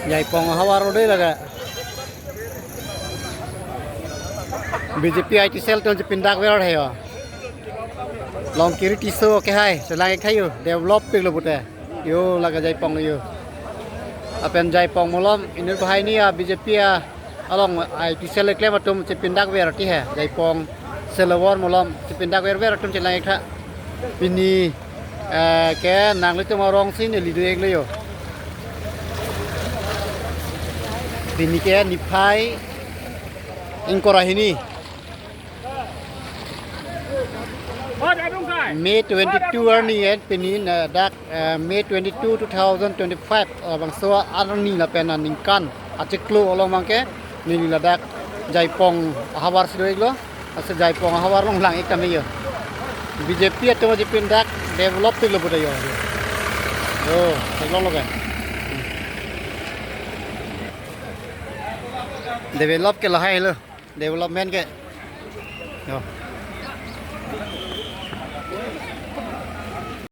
Jai Pong Hawar udah laga. BJP IT cell tuh pindah ke mana ya? Long kiri tisu oke hai, selang kayu develop pil buta. Yo laga Jai Pong yo. Apa yang Jai Pong malam ini bahaya ni ya BJP ya. Along IT cell klaim atum pindah ke mana ya? Jai Pong selawar malam pindah ke mana atum selang kah? Ini ke nang itu mau rong sini lidu ek yo. Ini ke nipai ingkorah ini. May 22 ni penin dak May 22 2025 bang so arni la penan ningkan aciklu olong mangke ni la dak Jaipong hawar sidoi lo asa Jaipong hawar long lang ikam yo BJP atau JP dak develop lo boda yo oh long lo kan develop ke lah hai lo development ke yo